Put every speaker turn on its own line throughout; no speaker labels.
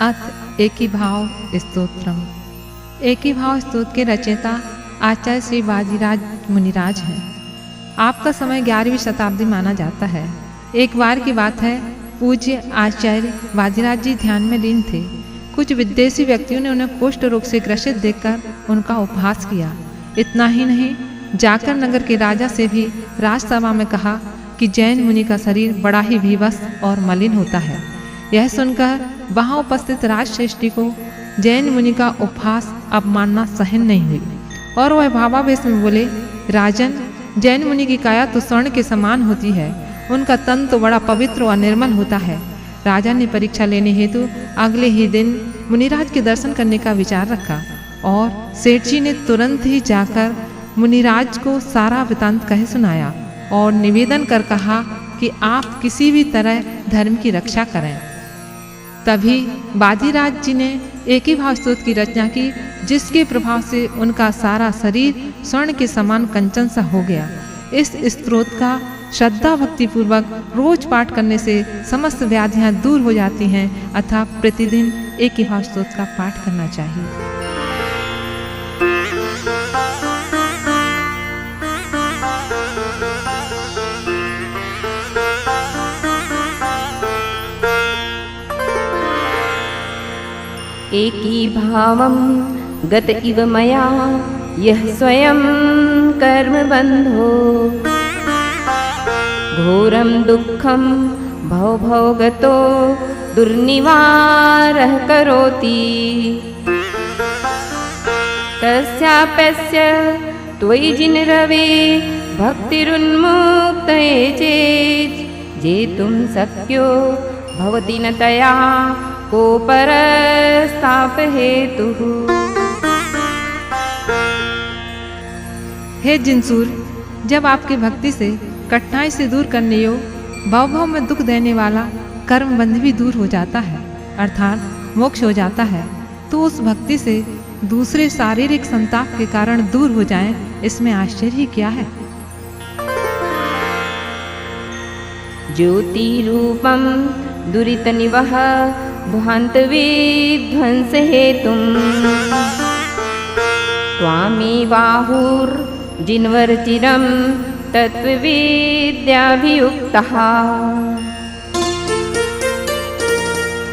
अथ एकी भाव स्तोत्रम। एकी भाव स्तोत्र के रचयिता आचार्य श्री वादिराज मुनिराज हैं। आपका समय 11वीं शताब्दी माना जाता है। एक बार की बात है, पूज्य आचार्य वादिराज जी ध्यान में लीन थे। कुछ विदेशी व्यक्तियों ने उन्हें कुष्ठ रोग से ग्रसित देखकर उनका उपहास किया। इतना ही नहीं, जाकर नगर के राजा से भी राजसभा में कहा कि जैन मुनि का शरीर बड़ा ही विवश और मलिन होता है। यह सुनकर वहां उपस्थित राजश्रेष्ठी को जैन मुनि का उपहास अवमानना सहन नहीं हुई और वह भावावेश में बोले, राजन, जैन मुनि की काया तो स्वर्ण के समान होती है, उनका तन तो बड़ा पवित्र और निर्मल होता है। राजा ने परीक्षा लेने हेतु अगले ही दिन मुनिराज के दर्शन करने का विचार रखा और सेठ जी ने तुरंत ही जाकर मुनिराज को सारा वृतांत कह सुनाया और निवेदन कर कहा कि आप किसी भी तरह धर्म की रक्षा करें। तभी वादिराज जी ने एकी भाव स्तोत्र की रचना की, जिसके प्रभाव से उनका सारा शरीर स्वर्ण के समान कंचन सा हो गया। इस स्तोत्र का श्रद्धा भक्ति पूर्वक रोज पाठ करने से समस्त व्याधियां दूर हो जाती हैं, अतः प्रतिदिन एकी भाव स्तोत्र का पाठ करना चाहिए।
एकी भावं गत इव मया यः स्वयं कर्म बंधो घोरं दुःखं भवभवगतो दुर्निवारः करोति तस्याप्यस्य त्वयि जिनरवे भक्तिरुन्मुक्तये चेत् जेतुं शक्यो भवति न तया को परस्ताप हेतुः।
हे जिनसूर, जब आपकी भक्ति से कठिनाई से दूर करने योग भव भव में दुख देने वाला कर्म बंध भी दूर हो जाता है, अर्थात मोक्ष हो जाता है, तो उस भक्ति से दूसरे शारीरिक संताप के कारण दूर हो जाएं, इसमें आश्चर्य क्या है।
ज्योति रूपम दुरित निवह ध्वांत विध्वंस हेतुं त्वामेवाहुर जिन्वर्चिरं तत्त्वविद्याभियुक्तः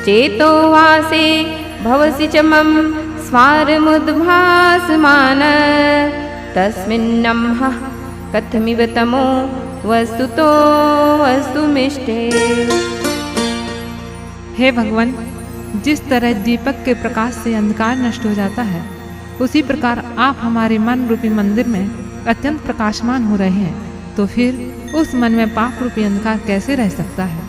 चेतो वासे भवसि च मम स्वारमुद्भासमान तस्मिन्नम्ह कथमिव तमो वस्तुतो वस्तुमिष्टे।
हे भगवान, जिस तरह दीपक के प्रकाश से अंधकार नष्ट हो जाता है, उसी प्रकार आप हमारे मन रूपी मंदिर में अत्यंत प्रकाशमान हो रहे हैं, तो फिर उस मन में पाप रूपी अंधकार कैसे रह सकता है।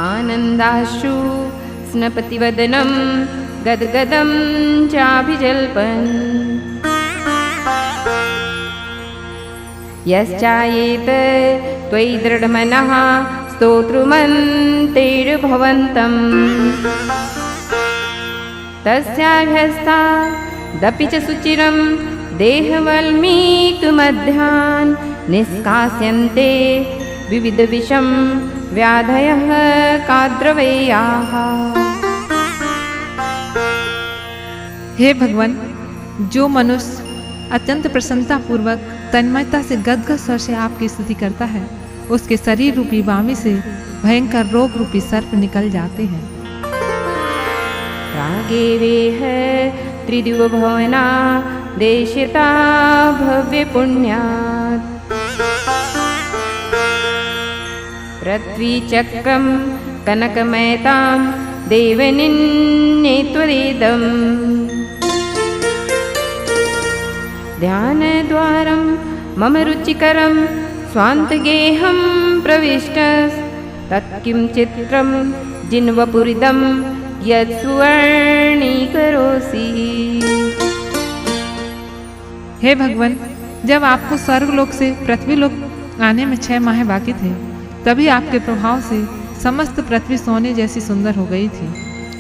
आनंदाश्रु स्नपतिवदनं गदगदं चाभिजल्पन् यश्चायेत त्वयि दृढमनः स्तोतृमन्तेर्भवन्तम् तस्याभ्यस्तादपि च सुचिरं देहवल्मीकमध्यान् निष्कास्यन्ते विविधविषं व्याधयः काद्रवेयाः।
हे भगवान, जो मनुष्य अत्यंत प्रसन्नता पूर्वक तन्मयता से गदगद स्वर से आपकी स्तुति करता है, उसके शरीर रूपी वामी से भयंकर रोग रूपी सर्प निकल जाते हैं।
रागे वेह त्रिदिव भवना देशिता भव्य पुण्यात् पृथ्वी चक्रं कनकमयतां देवनिन्ने त्वदिदम् ध्यानद्वारं मम रुचिकरं स्वान्तगेहं प्रविष्टस्तत्किं चित्रं जिन्वपुरिदं यत्सुवर्णीकरोसि।
हे भगवान, जब आपको स्वर्गलोक से पृथ्वीलोक आने में 6 माह बाकी थे, तभी आपके प्रभाव से समस्त पृथ्वी सोने जैसी सुंदर हो गई थी।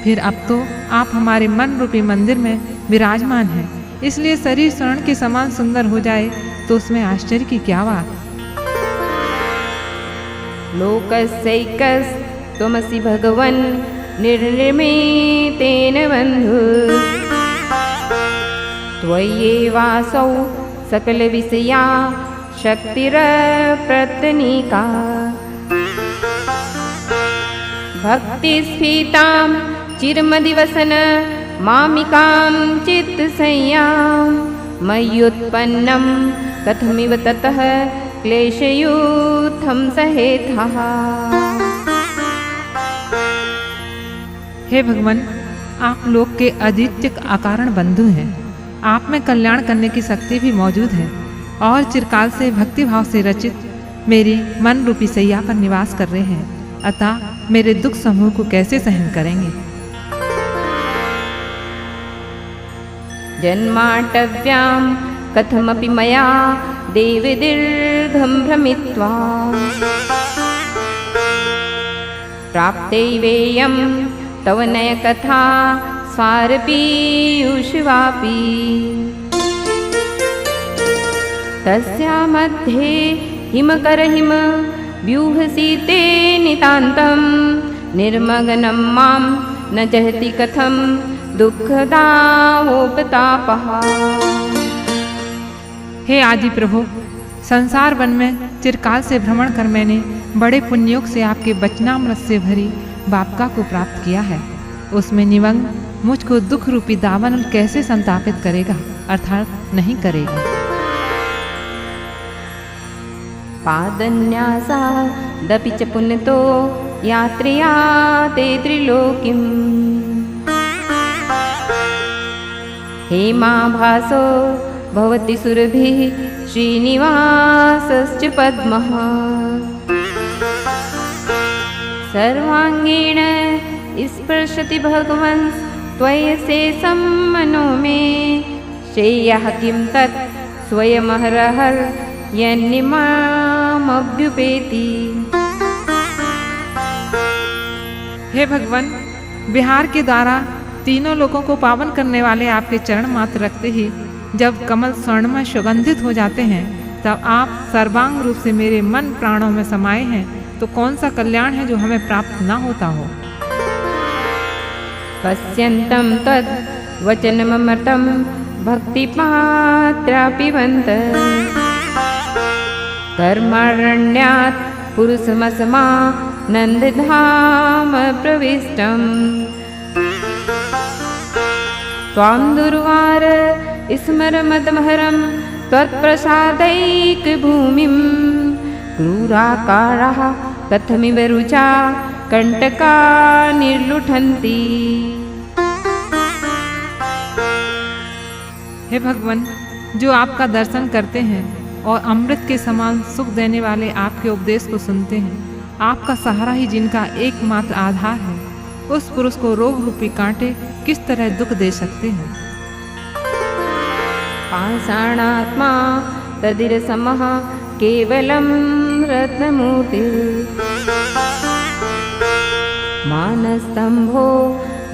फिर अब तो आप हमारे मन रूपी मंदिर में विराजमान हैं, इसलिए शरीर स्वर्ण के समान सुंदर हो जाए तो उसमें आश्चर्य की क्या बात।
लोकस्यैकस् त्वमसि भगवन् निर्निर्मितेन बन्धु त्वय्येवासौ सकलविषया शक्तिरप्रतनीका भक्तिस्फीतां चिरमदिवसन मामिकां चित्तसंयां मय्युत्पन्नं कथमिव ततः क्लेशयूथं सहेथः।
हे भगवान, आप लोक के अद्वितीय अकारण बंधु हैं। आप में कल्याण करने की शक्ति भी मौजूद है और चिरकाल से भक्तिभाव से रचित मेरी मन रूपी सैया पर निवास कर रहे हैं। अतः मेरे दुख समूह को कैसे सहन करेंगे।
जन्माटव्यां कथमपि मया देव दीर्घं भ्रमित्वा प्राप्तैवेयं तव नयकथा स्वारपीयूषवापि तस्या मध्ये हिमकरहिम व्यूहसीते नितान्तं निर्मग्नं मां न जहति कथं दुःखदावोपतापः।
हे आदि प्रभु, संसार वन में चिरकाल से भ्रमण कर मैंने बड़े पुण्योग से आपके वचनामृत से भरी बापका को प्राप्त किया है। उसमें निमग्न मुझको दुख रूपी दावन कैसे संतापित करेगा, अर्थात नहीं करेगा।
पादन्यासादपि च पुनतो यात्रया ते त्रिलोकीम् हेमाभासो भवति सुरभिः श्रीनिवासश्च पद्मः सर्वाङ्गेण स्पर्शति भगवन् त्वय्यशेषं मनो मे श्रेयः किं तत् स्वयमहरहर यन्निमामभ्युपेति।
हे भगवान, विहार के द्वारा तीनों लोगों को पावन करने वाले आपके चरण मात्र रखते ही जब कमल स्वर्ण में सुगंधित हो जाते हैं, तब आप सर्वांग रूप से मेरे मन प्राणों में समाये हैं, तो कौन सा कल्याण है जो हमें प्राप्त न होता हो।
पश्यन्तं तद् वचनममृतं भक्तिपात्रा पिबन्त कर्मारण्यात् पुरुषमसमा नन्दधाम प्रविष्टम् त्वां दुर्वार स्मरमदमहरं त्वत्प्रसादैकभूमिं क्रूराकाराः कथमिव रुचा कंटका निर्लुठन्ति।
हे भगवान, जो आपका दर्शन करते हैं और अमृत के समान सुख देने वाले आपके उपदेश को सुनते हैं, आपका सहारा ही जिनका एकमात्र आधार है, उस पुरुष को रोग रूपी कांटे किस तरह दुख दे सकते हैं।
पाषाणात्मा तदिरसमः केवलं रत्नमूर्ति मानस्तंभो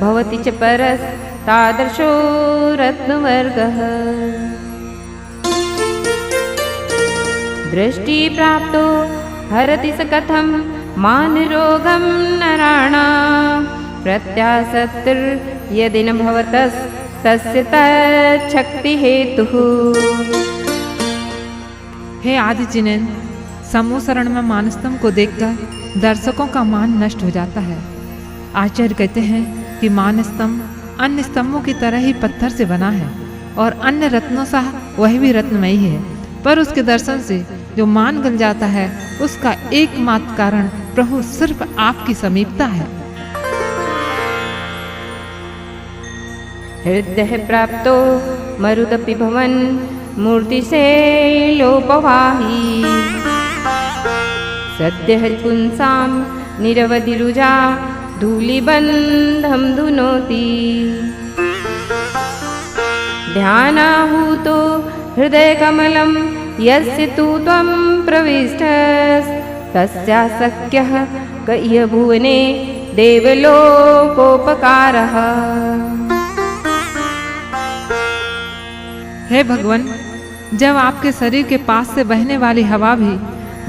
भवति च परस्तादृशो रत्नवर्गः दृष्टि प्राप्तो हरति स कथं मानरोगं नराणां प्रत्यासत्तिर्यदि न भवतस्तस्य तच्छक्ति हेतुः।
हे आदि जिनेन, समूह शरण में मानस्तंभ को देखकर दर्शकों का मान नष्ट हो जाता है। आचार्य कहते हैं कि मानस्तंभ अन्य स्तंभों की तरह ही पत्थर से बना है और अन्य रत्नों सा वह भी रत्नमयी है, पर उसके दर्शन से जो मान गल जाता है उसका एकमात्र कारण प्रभु सिर्फ आपकी समीपता है।
हृदय प्राप्तो मरुदपि भवन मूर्तिशैलोपवाही सद्यः पुंसां निरवधिरुजा धूलिबन्धं धुनोति ध्यानाहूतो हृदयकमलं यस्य तु त्वं प्रविष्टस्तस्याशक्यः क इह भुवने देवलोकोपकारः।
हे भगवान, जब आपके शरीर के पास से बहने वाली हवा भी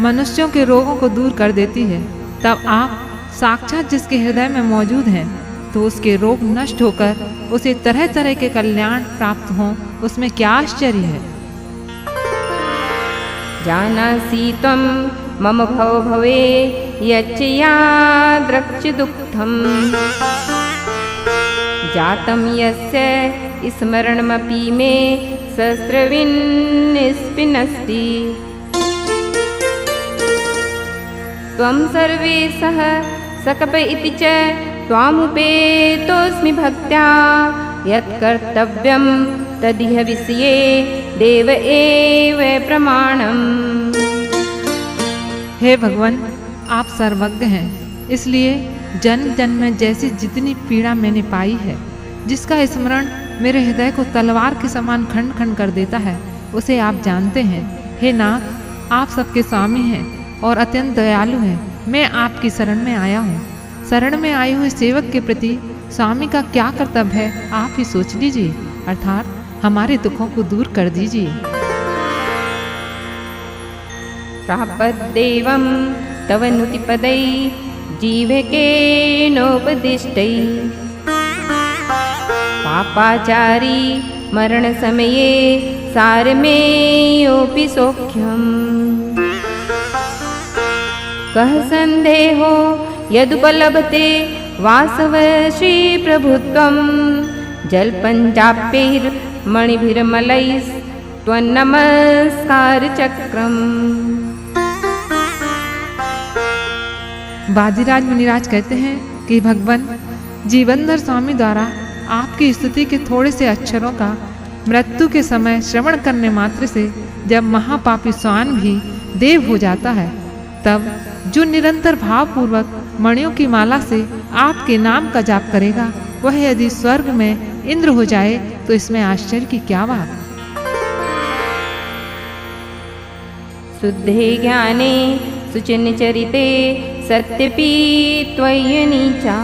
मनुष्यों के रोगों को दूर कर देती है, तब आप साक्षात जिसके हृदय में मौजूद हैं, तो उसके रोग नष्ट होकर उसे तरह तरह के कल्याण प्राप्त हों, उसमें क्या आश्चर्य है।
जानासि त्वं मम भव भवे यच्च यादृक्च दुःखम् जातं यस्य स्मरणमपि मे सहस्रविन्निस्पिनस्ति त्वं सर्वेशः सकप इति च त्वामुपेतोऽस्मि भक्त्या यत्कर्तव्यं तदिह विषये देव एव प्रमाणम्।
हे भगवान, आप सर्वज्ञ हैं, इसलिए जन्म जन्म में जैसी जितनी पीड़ा मैंने पाई है, जिसका स्मरण मेरे हृदय को तलवार के समान खंड खंड कर देता है, उसे आप जानते हैं। हे नाथ, आप सबके स्वामी हैं और अत्यंत दयालु हैं। मैं आपकी शरण में आया हूँ। शरण में आए हुए सेवक के प्रति स्वामी का क्या कर्तव्य है, आप ही सोच लीजिए, अर्थात हमारे दुखों को दूर कर दीजिए।
प्रापद्देवं तव नुतिपदै जीवकेनोपदिष्टै पापाचारी मरणसमये सारमेयोऽपि सौख्यम् कः सन्देहो यदुपलभते वासव श्रीप्रभुत्वं जल्पञ्चाप्यैर्मणिभिर्मलैस्त्वन्नमस्कारचक्रम्।
बाजीराज मुनिराज कहते हैं कि भगवान जीवनधर स्वामी द्वारा आपकी स्तुति के थोड़े से अक्षरों का मृत्यु के समय श्रवण करने मात्र से जब महापापी स्वान भी देव हो जाता है, तब जो निरंतर भावपूर्वक मणियों की माला से आपके नाम का जाप करेगा, वह यदि स्वर्ग में इंद्र हो जाए तो इसमें आश्चर्य की क्या बात।
शुद्धे ज्ञाने सुचिन्चरिते सत्यपि त्वय्यनीचा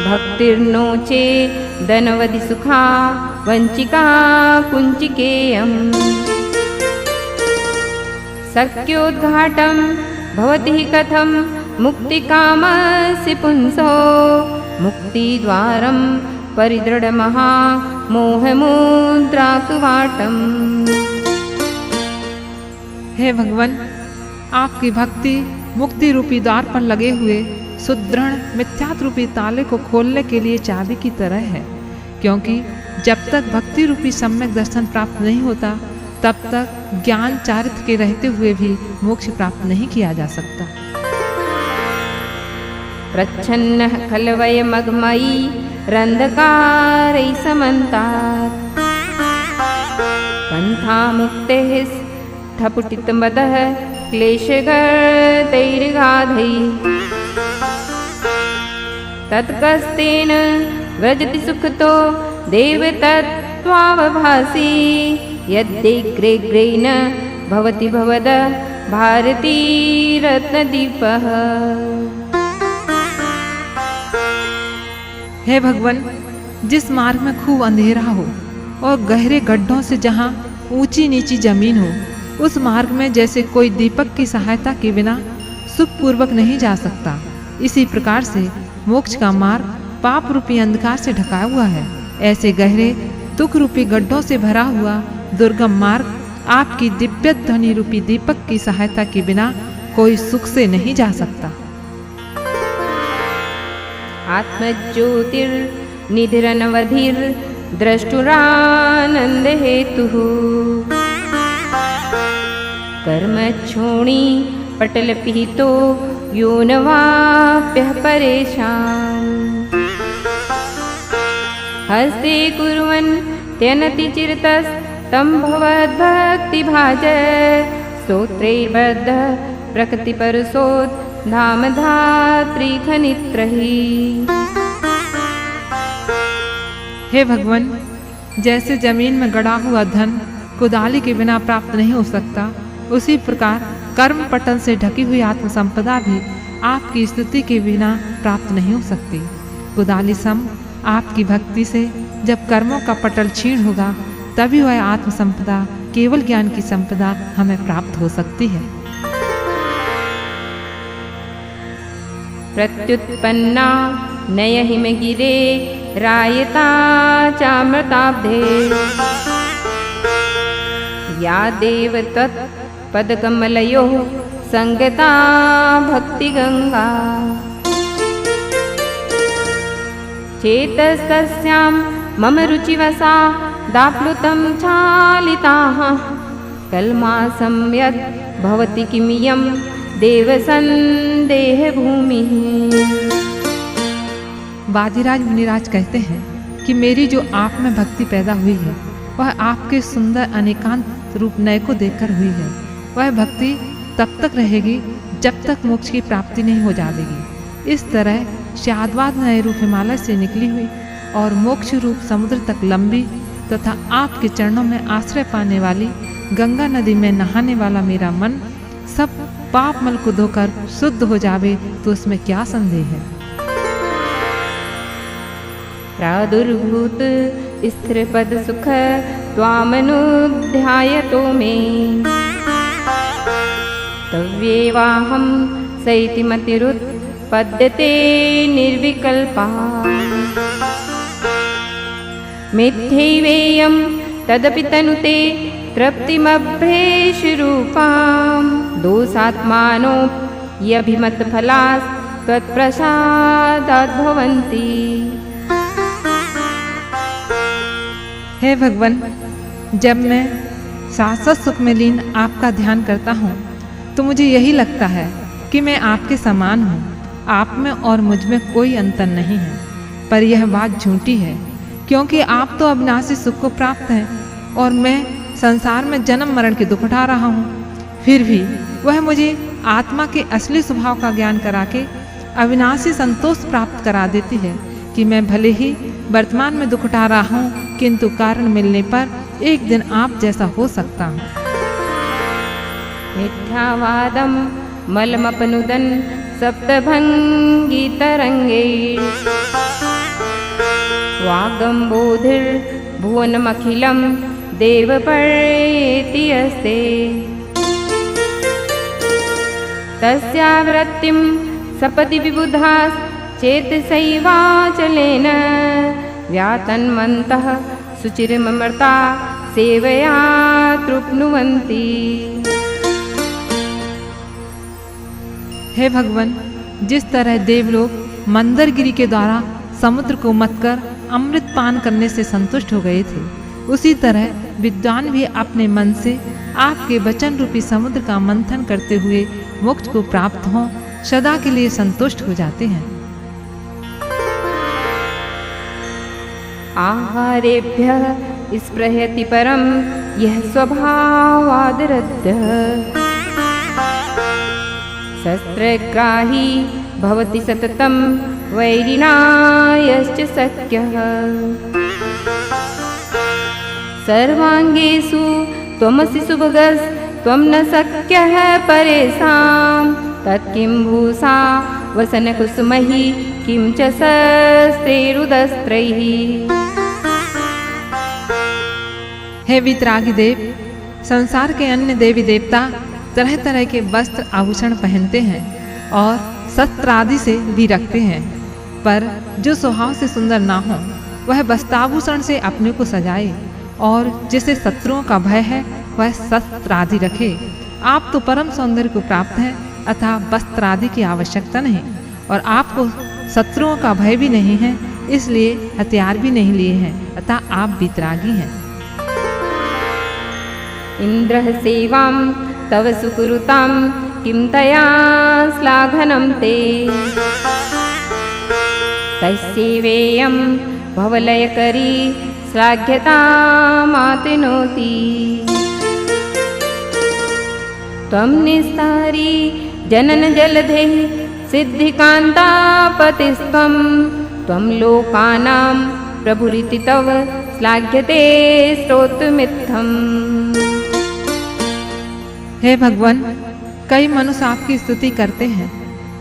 भक्तिर्नोचे धनवधि सुखा वंचिका कुञ्चिकेयम् शक्योद्घाटं भवति कथं मुक्तिकामस्य पुंसो मुक्तिद्वारं परिदृढमहा मोहमुद्राकवाटम्।
हे भगवान, आपकी भक्ति मुक्ति रूपी द्वार पर लगे हुए सुदृढ़ मिथ्यात्व रूपी ताले को खोलने के लिए चाबी की तरह है, क्योंकि जब तक भक्ति रूपी सम्यक दर्शन प्राप्त नहीं होता, तब तक ज्ञान चारित्र के रहते हुए भी मोक्ष प्राप्त नहीं किया जा सकता।
प्रच्छन्नः खल्वयमग्मयी रन्धकारैः समन्तात् पन्थामुक्तेः स्थपुटितमदः क्लेशगतैर्गाधैः तत्कस्तेन व्रजति सुखतो देव तत्त्वावभासि यद्यग्रेग्रेण भवति भवद भारती रत्नदीपः।
हे भगवान, जिस मार्ग में खूब अंधेरा हो और गहरे गड्ढों से जहाँ ऊंची नीची जमीन हो, उस मार्ग में जैसे कोई दीपक की सहायता के बिना सुखपूर्वक नहीं जा सकता, इसी प्रकार से मोक्ष का मार्ग पाप रूपी अंधकार से ढका हुआ है। ऐसे गहरे दुख रूपी गड्ढों से भरा हुआ दुर्गम मार्ग आपकी दिव्य ध्वनि रूपी दीपक की सहायता के बिना कोई सुख से नहीं जा सकता।
आत्मज्योतिर्निधिरनवधिर्द्रष्टुरानन्दहेतुः कर्मक्षोणी पटलपिहितो यो न वाप्यः परेशान् हस्ते कुर्वन् त्यनति चिरतस्तं भवद्भक्तिभाज स्तोत्रैर्बद्धः प्रकृतिपरशोद्धामधात्रीखनित्रहि।
हे भगवान, जैसे जमीन में गड़ा हुआ धन कुदाली के बिना प्राप्त नहीं हो सकता, उसी प्रकार कर्म पटल से ढकी हुई आत्म संपदा भी आपकी स्तुति के बिना प्राप्त नहीं हो सकती। कुदाली सम आपकी भक्ति से जब कर्मों का पटल क्षीण होगा, तभी वह आत्म संपदा केवल ज्ञान की संपदा हमें प्राप्त हो सकती है।
प्रत्युत्पन्ना नयहिमगिरे रायता चामृताब्धे या देव तत्पदकमलयोः संगता भक्तिगंगा चेतस्तस्यां मम रुचिवसा दाप्लुतं चालिताः कल्मासं यद् भवति किमियं देवसन्देहभूमिः।
वादिराज मुनिराज कहते हैं कि मेरी जो आप में भक्ति पैदा हुई है वह आपके सुंदर अनेकांत रूप नय को देखकर हुई है। वह भक्ति तब तक रहेगी जब तक मोक्ष की प्राप्ति नहीं हो जाएगी। इस तरह शाद्वाद नय रूप हिमालय से निकली हुई और मोक्ष रूप समुद्र तक लंबी तथा आपके चरणों में आश्रय पाने वाली गंगा नदी में नहाने वाला मेरा मन सब पाप मल को धोकर शुद्ध हो जावे तो उसमें क्या संदेह है।
प्रादुर्भूत स्थिर पद सुख त्वामनुध्यायतो मे तव्येवाहं सैति मतिरुत्पद्यते निर्विकल्पा मिथ्यैवेयं तदपि तनुते तृप्तिमभ्रेषरूपां दोषात्मानो यभिमतफलास्त्वत्प्रसादाद्भवन्ति।
हे भगवान, जब मैं शाश्वत सुख में लीन आपका ध्यान करता हूँ तो मुझे यही लगता है कि मैं आपके समान हूँ। आप में और मुझ में कोई अंतर नहीं है। पर यह बात झूठी है, क्योंकि आप तो अविनाशी सुख को प्राप्त हैं और मैं संसार में जन्म मरण के दुख उठा रहा हूँ। फिर भी वह मुझे आत्मा के असली स्वभाव का ज्ञान करा के अविनाशी संतोष प्राप्त करा देती है कि मैं भले ही वर्तमान में दुख उठा रहा हूँ, किंतु कारण मिलने पर एक दिन आप जैसा हो सकता हूँ।
मिथ्यावादं मलमपनुदन् सप्तभङ्गितरङ्गे वागम्बोधिर्भुवनमखिलं देवपर्येति अस्ते तस्यावृत्तिं सपदि विबुधाश्चेतसैवाचलेन व्यातन्वन्तः शुचिरममृता सेवया तृप्नुवन्ति।
हे भगवान, जिस तरह देवलोग मंदरगिरी के द्वारा समुद्र को मतकर अमृत पान करने से संतुष्ट हो गए थे, उसी तरह विद्वान भी अपने मन से आपके वचन रूपी समुद्र का मंथन करते हुए मोक्ष को प्राप्त हों सदा के लिए संतुष्ट हो जाते हैं।
आहारेभ्यः स्पृहयति परं यः स्वभावादरद्यः शस्त्रग्राही भवति सततं वैरिणायश्च शक्यः सर्वाङ्गेषु त्वमसि सुभगस्त्वं न शक्यः परेषां तत्किं भूषा वसनकुसुमैः किं च शस्त्रैरुदस्त्रैः।
हे वितरागी देव, संसार के अन्य देवी देवता तरह तरह के वस्त्र आभूषण पहनते हैं और शस्त्र आदि से भी रखते हैं, पर जो स्वभाव से सुंदर ना हो वह वस्त्राभूषण से अपने को सजाए और जिसे शत्रुओं का भय है वह शस्त्र आदि रखे। आप तो परम सौंदर्य को प्राप्त हैं, अतः वस्त्र आदि की आवश्यकता नहीं, और आपको शत्रुओं का भय भी नहीं है, इसलिए हथियार भी नहीं लिए हैं, अतः आप वितरागी हैं।
इंद्रः सेवां तव सुकुरुतां किं तया श्लाघनं ते तस्यैवेयं भवलयकरी श्लाघ्यतामातनोति। त्वं निस्तारी जनन जलधेः सिद्धिकान्तापतिस्त्वं त्वं लोकानां प्रभुरिति तव श्लाघ्यते स्तोत्रमित्थम्।
हे भगवान, कई मनुष्य आपकी स्तुति करते हैं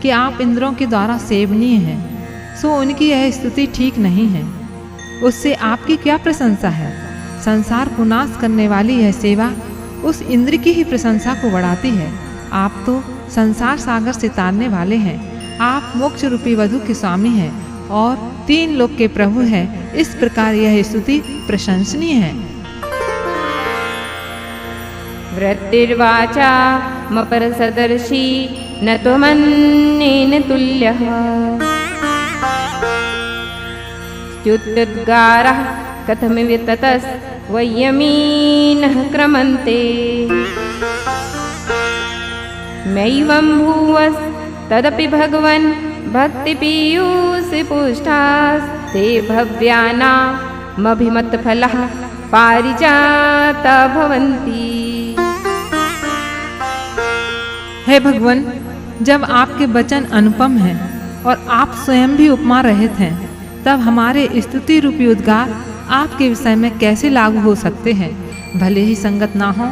कि आप इंद्रों के द्वारा सेवनीय हैं, सो उनकी यह स्तुति ठीक नहीं है। उससे आपकी क्या प्रशंसा है? संसार को नाश करने वाली यह सेवा उस इंद्र की ही प्रशंसा को बढ़ाती है। आप तो संसार सागर से तारने वाले हैं, आप मोक्ष रूपी वधु के स्वामी हैं और 3 लोक के प्रभु हैं। इस प्रकार यह स्तुति प्रशंसनीय है।
वृत्तिर्वाचा मपरसदर्शी न त्वमन्येन तुल्यः स्तुत्युद्गारः कथमिव ततस्त्वय्यमीनः क्रमन्ते मैवं भुवस्तदपि भगवन् भक्तिपीयूषपुष्टास्ते भव्यानामभिमतफलः पारिजाता भवन्ति।
हे भगवान, जब आपके वचन अनुपम हैं और आप स्वयं भी उपमा रहित हैं, तब हमारे स्तुति रूपी उद्गार आपके विषय में कैसे लागू हो सकते हैं। भले ही संगत ना हो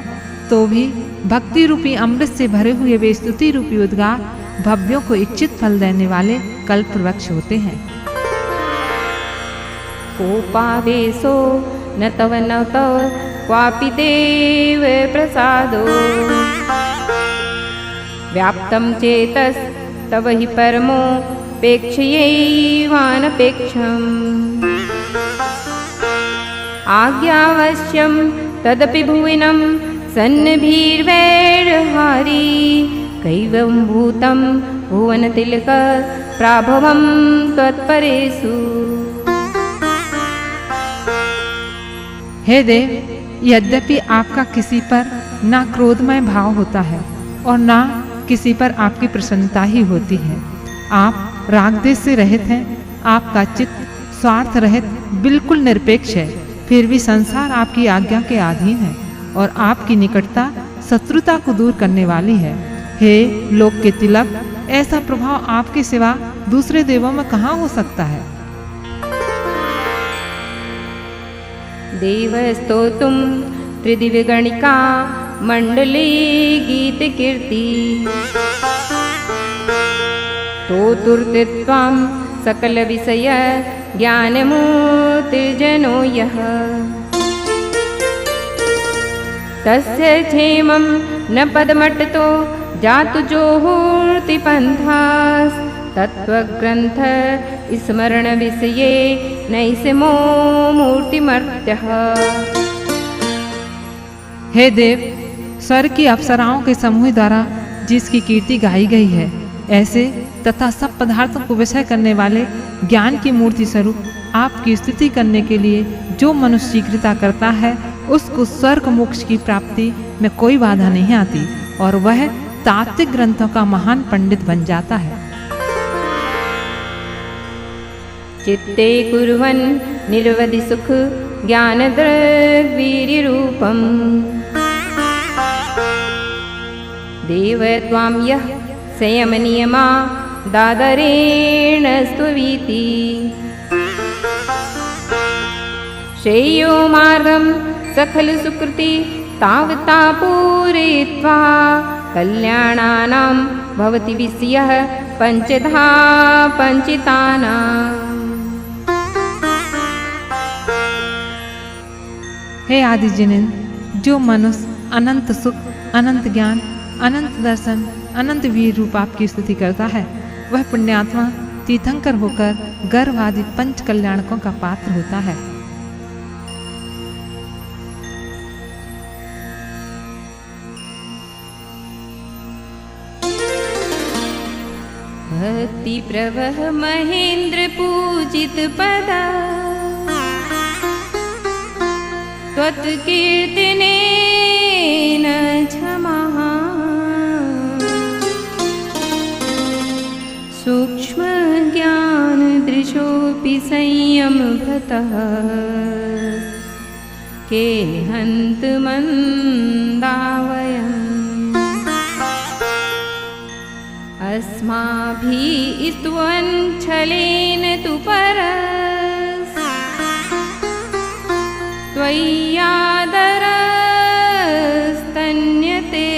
तो भी भक्ति रूपी अमृत से भरे हुए वे स्तुति रूपी उद्गार भव्यों को इच्छित फल देने वाले कल्प वृक्ष होते हैं।
कोपावेशो न तव न तव क्वापि देव प्रसादो व्याप्तं चेतस्तव हि परमोपेक्षयैवानपेक्षम् आज्ञावश्यं तदपि भुविनं सन्निभिर्वैरहारी कैवं भूतं भुवनतिलक प्राभवं त्वत्परेषु।
हे देव, यद्यपि आपका किसी पर ना क्रोधमय भाव होता है और ना किसी पर आपकी प्रसन्नता ही होती है। आप राग द्वेष से रहित हैं। आपका चित्त स्वार्थ रहित बिल्कुल निरपेक्ष है। फिर भी संसार आपकी आज्ञा के अधीन है और आपकी निकटता शत्रुता को दूर करने वाली है। हे लोक के तिलक, ऐसा प्रभाव आपके सिवा दूसरे देवों में कहाँ हो सकता है।
देवस्तोतुं त्रिदिव्यगणिका मंडले गीत कीर्ति तोतुर्तित्वां सकल विषय ज्ञानमूर्तिर्जनो यः तस्य क्षेमं न पदमट्टतो जातु जोहूर्ति पंथास् तत्त्वग्रंथ स्मरण विषये नैषमो मूर्तिमर्त्यः।
हे देव, स्वर्ग की अप्सराओं के समूह द्वारा जिसकी कीर्ति गाई गई है, ऐसे तथा सब पदार्थों को विषय करने वाले ज्ञान की मूर्ति स्वरूप आपकी स्तुति करने के लिए जो मनुष्य शीघ्रता करता है, उसको स्वर्ग मोक्ष की प्राप्ति में कोई बाधा नहीं आती और वह तात्विक ग्रंथों का महान पंडित बन जाता है।
चित्ते कुर्वन् निर्वधि सुख ज्ञान द्रवीर्य रूपम् देव त्वां यः संयम नियमा दादरेण स्तुवीति श्रेयो मार्गं सकल सुकृति तावता पूरयित्वा कल्याणानां भवति विषयः पंचधा पंचितानाम्।
हे आदि जिनेन्द्र, जो मनुष्य अनंत सुख, अनंत ज्ञान, अनंत दर्शन, अनंत वीर रूप आपकी स्तुति करता है, वह पुण्यात्मा तीर्थंकर होकर गर्भ आदि पंच कल्याणकों का पात्र होता है।
भक्ति प्रवह महेंद्र पूजित पदा त्वत्कीर्तनेन क्षमः सूक्ष्म ज्ञान दृशोऽपि संयम भृतः के हन्त मंदावयम् अस्माभिः स्तुवञ्छलेन तु परस् त्वय्यादरस्तन्यते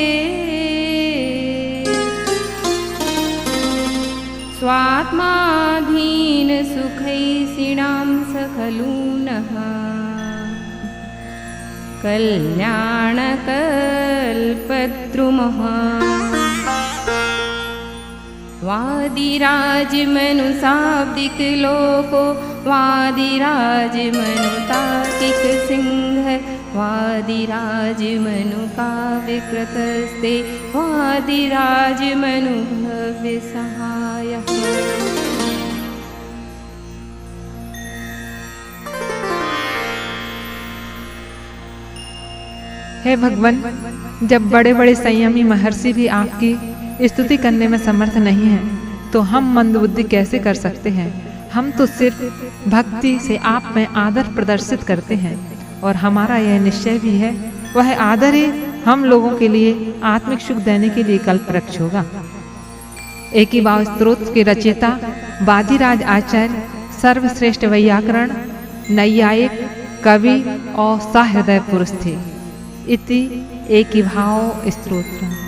स्वात्माधीन सुखैषिणां खलु नः कल्याणकल्पद्रुमः। वादिराज मनु शाब्दिक लोको वादिराज मनु तार्किक सिंह वादिराज मनु काव्य कृतस्ते वादिराज मनु भव्य सहायः।
हे भगवान, जब बड़े बड़े संयमी महर्षि भी आपकी स्तुति करने में समर्थ नहीं हैं, तो हम मंदबुद्धि कैसे कर सकते हैं। हम तो सिर्फ भक्ति से आप में आदर प्रदर्शित करते हैं और हमारा यह निश्चय भी है, वह आदर ही हम लोगों के लिए आत्मिक सुख देने के लिए कल्पवृक्ष होगा। एक ही भाव स्तोत्र के रचयिता वादिराज आचार्य सर्वश्रेष्ठ वैयाकरण, नैयायिक, कवि और सहृदय पुरुष थे। इति एक ही भाव स्तोत्र।